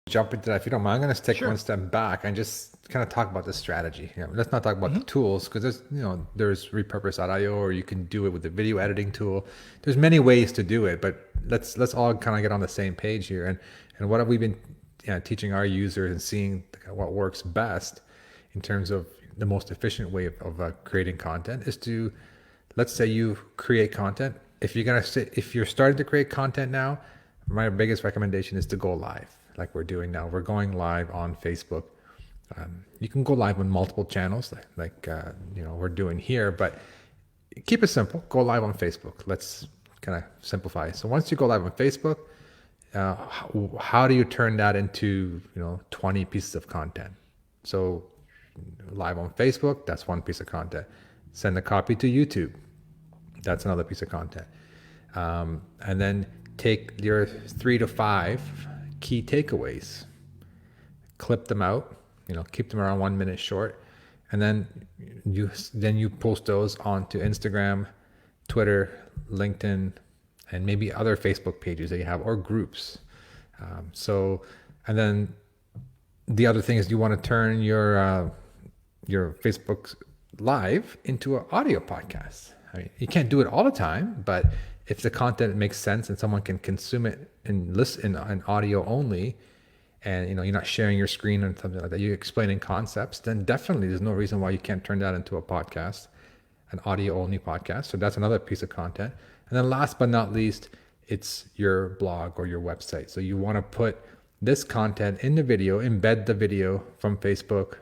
jump into that, if you don't mind, I'm going to take Sure. one step back and just kind of talk about the strategy. Let's not talk about the tools because there's repurpose.io, or you can do it with the video editing tool. There's many ways to do it, but let's all kind of get on the same page here. And what have we been teaching our users and seeing what works best in terms of the most efficient way of creating content is to, let's say you create content. If you're starting to create content now, my biggest recommendation is to go live, like we're doing now. We're going live on Facebook. You can go live on multiple channels, we're doing here, but keep it simple. Go live on Facebook. Let's kind of simplify. So once you go live on Facebook, how do you turn that into 20 pieces of content? So live on Facebook, that's one piece of content. Send a copy to YouTube, that's another piece of content. And then take your 3 to 5 key takeaways, clip them out, keep them around 1 minute short, and then you post those onto Instagram, Twitter, LinkedIn, and maybe other Facebook pages that you have or groups. And then the other thing is you want to turn your Facebook live into an audio podcast. I mean, you can't do it all the time, but if the content makes sense and someone can consume it and listen in audio only, and you're not sharing your screen and something like that, you're explaining concepts, then definitely there's no reason why you can't turn that into a podcast, an audio only podcast. So that's another piece of content. And then last but not least, it's your blog or your website. So you want to put this content in the video, embed the video from Facebook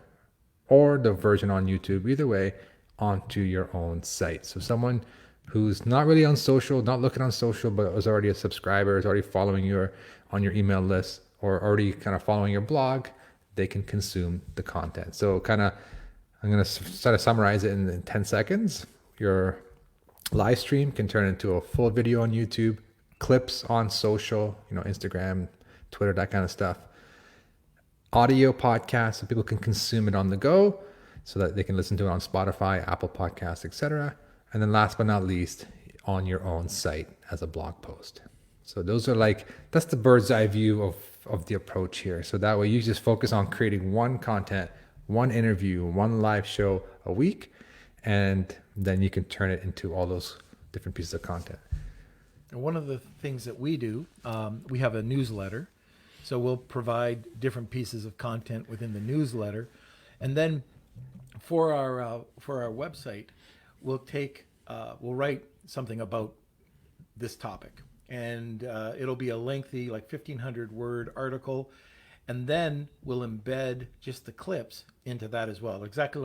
or the version on YouTube, either way, onto your own site. So someone who's not really on social, not looking on social, but is already a subscriber, is already following you on your email list, or already kind of following your blog, they can consume the content. So I'm going to try to summarize it in 10 seconds. Your live stream can turn into a full video on YouTube, clips on social, Instagram, Twitter, that kind of stuff. Audio podcast, so people can consume it on the go, so that they can listen to it on Spotify, Apple Podcasts, etc. And then last but not least, on your own site as a blog post. So those are that's the bird's eye view of the approach here. So that way you just focus on creating one content, one interview, one live show a week, and then you can turn it into all those different pieces of content. And one of the things that we do, we have a newsletter. So we'll provide different pieces of content within the newsletter. And then for our website, we'll write something about this topic. And it'll be a lengthy, 1,500 word article. And then we'll embed just the clips into that as well. Exactly